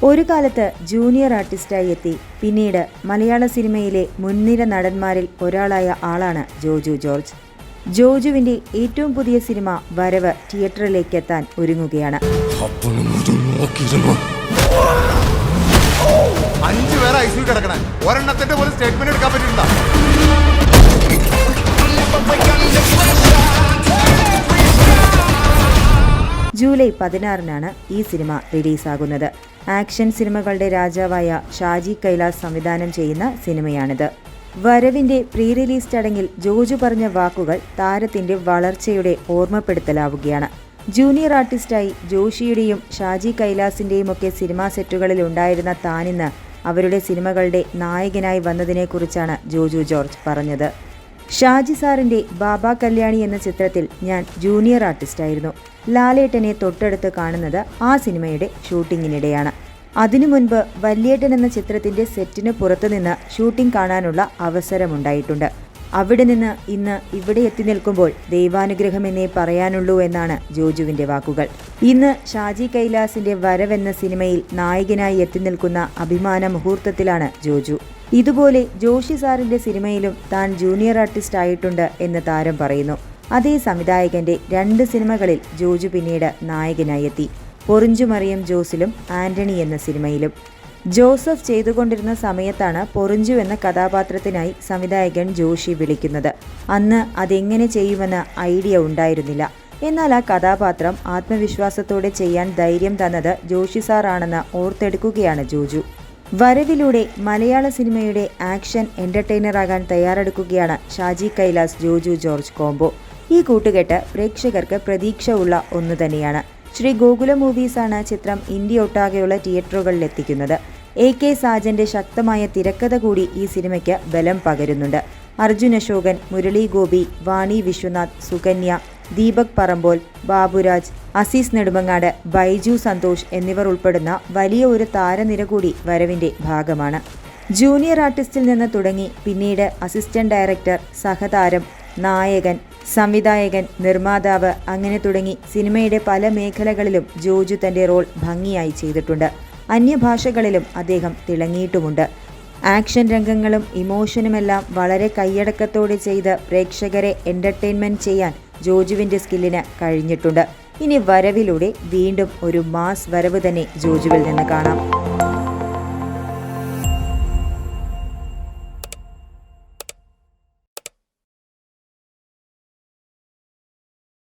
ഒരു കാലത്ത് ജൂനിയർ ആർട്ടിസ്റ്റായി എത്തി പിന്നീട് മലയാള സിനിമയിലെ മുൻനിര നടന്മാരിൽ ഒരാളായ ആളാണ് ജോജു ജോർജ്. ജോജുവിന്റെ ഏറ്റവും പുതിയ സിനിമ വരവ് തിയേറ്ററിലേക്ക് എത്താൻ ഒരുങ്ങുകയാണ്. 5 പേരെ ഐസിയു കിടക്കണേ, ഒരെണ്ണത്തിന്റെ പോലും സ്റ്റേറ്റ്മെന്റ് എടുക്കാൻ പറ്റില്ല. ജൂലൈ 16-നാണ് ഈ സിനിമ റിലീസാകുന്നത്. ആക്ഷൻ സിനിമകളുടെ രാജാവായ ഷാജി കൈലാസ് സംവിധാനം ചെയ്യുന്ന സിനിമയാണിത്. വരവിന്റെ പ്രീ റിലീസ് ചടങ്ങിൽ ജോജു പറഞ്ഞ വാക്കുകൾ താരത്തിന്റെ വളർച്ചയുടെ ഓർമ്മപ്പെടുത്തലാവുകയാണ്. ജൂനിയർ ആർട്ടിസ്റ്റായി ജോഷിയുടെയും ഷാജി കൈലാസിന്റെയും ഒക്കെ സിനിമാ സെറ്റുകളിൽ ഉണ്ടായിരുന്ന താനിന്ന് അവരുടെ സിനിമകളുടെ നായകനായി വന്നതിനെക്കുറിച്ചാണ് ജോജു ജോർജ് പറഞ്ഞത്. ഷാജി സാറിന്റെ ബാബ കല്യാണി എന്ന ചിത്രത്തിൽ ഞാൻ ജൂനിയർ ആർട്ടിസ്റ്റായിരുന്നു. ലാലേട്ടനെ തൊട്ടടുത്ത് കാണുന്നത് ആ സിനിമയുടെ ഷൂട്ടിങ്ങിനിടെയാണ്. അതിനു മുൻപ് വല്യേട്ടൻ എന്ന ചിത്രത്തിന്റെ സെറ്റിന് പുറത്തുനിന്ന് ഷൂട്ടിംഗ് കാണാനുള്ള അവസരമുണ്ടായിട്ടുണ്ട്. അവിടെ നിന്ന് ഇന്ന് ഇവിടെ എത്തി നിൽക്കുമ്പോൾ ദൈവാനുഗ്രഹമെന്നേ പറയാനുള്ളൂ എന്നാണ് ജോജുവിന്റെ വാക്കുകൾ. ഇന്ന് ഷാജി കൈലാസിന്റെ വരവെന്ന സിനിമയിൽ നായകനായി എത്തി നിൽക്കുന്ന അഭിമാന മുഹൂർത്തത്തിലാണ് ജോജു. ഇതുപോലെ ജോഷി സാറിന്റെ സിനിമയിലും താൻ ജൂനിയർ ആർട്ടിസ്റ്റ് ആയിട്ടുണ്ട് എന്ന് താരം പറയുന്നു. അതേ സംവിധായകന്റെ 2 സിനിമകളിൽ ജോജു പിന്നീട് നായകനായി എത്തി. പൊറിഞ്ചുമറിയം ജോസിലും ആന്റണി എന്ന സിനിമയിലും. ജോസഫ് ചെയ്തുകൊണ്ടിരുന്ന സമയത്താണ് പൊറിഞ്ചു എന്ന കഥാപാത്രത്തിനായി സംവിധായകൻ ജോഷി വിളിക്കുന്നത്. അന്ന് അതെങ്ങനെ ചെയ്യുമെന്ന് ഐഡിയ ഉണ്ടായിരുന്നില്ല. എന്നാൽ ആ കഥാപാത്രം ആത്മവിശ്വാസത്തോടെ ചെയ്യാൻ ധൈര്യം തന്നത് ജോഷി സാറാണെന്ന് ഓർത്തെടുക്കുകയാണ് ജോജു. വരവിലൂടെ മലയാള സിനിമയുടെ ആക്ഷൻ എന്റർടൈനറാകാൻ തയ്യാറെടുക്കുകയാണ് ഷാജി കൈലാസ് ജോജു ജോർജ് കോംബോ. ഈ കൂട്ടുകെട്ട് പ്രേക്ഷകർക്ക് പ്രതീക്ഷ ഉള്ള ഒന്നു തന്നെയാണ്. ശ്രീ ഗോകുല മൂവീസാണ് ചിത്രം ഇന്ത്യ ഒട്ടാകെയുള്ള തിയേറ്ററുകളിൽ എത്തിക്കുന്നത്. AK സാജന്റെ ശക്തമായ തിരക്കഥ കൂടി ഈ സിനിമയ്ക്ക് ബലം പകരുന്നുണ്ട്. അർജുൻ അശോകൻ, മുരളി ഗോപി, വാണി വിശ്വനാഥ്, സുകന്യ, ദീപക് പറമ്പോൽ, ബാബുരാജ്, അസീസ് നെടുമങ്ങാട്, ബൈജു സന്തോഷ് എന്നിവർ ഉൾപ്പെടുന്ന വലിയ ഒരു താരനിര കൂടി വരവിന്റെ ഭാഗമാണ്. ജൂനിയർ ആർട്ടിസ്റ്റിൽ നിന്ന് തുടങ്ങി പിന്നീട് അസിസ്റ്റന്റ് ഡയറക്ടർ, സഹതാരം, നായകൻ, സംവിധായകൻ, നിർമ്മാതാവ് അങ്ങനെ തുടങ്ങി സിനിമയുടെ പല മേഖലകളിലും ജോജു തന്റെ റോൾ ഭംഗിയായി ചെയ്തിട്ടുണ്ട്. അന്യഭാഷകളിലും അദ്ദേഹം തിളങ്ങിയിട്ടുമുണ്ട്. ആക്ഷൻ രംഗങ്ങളും ഇമോഷനുമെല്ലാം വളരെ കൈയടക്കത്തോടെ ചെയ്ത് പ്രേക്ഷകരെ എന്റർടൈൻമെന്റ് ചെയ്യാൻ ജോജുവിന്റെ സ്കില്ലിന് കഴിഞ്ഞിട്ടുണ്ട്. ഇനി വരവിലൂടെ വീണ്ടും ഒരു മാസ് വരവ് തന്നെ ജോജുവിൽ നിന്ന് കാണാം.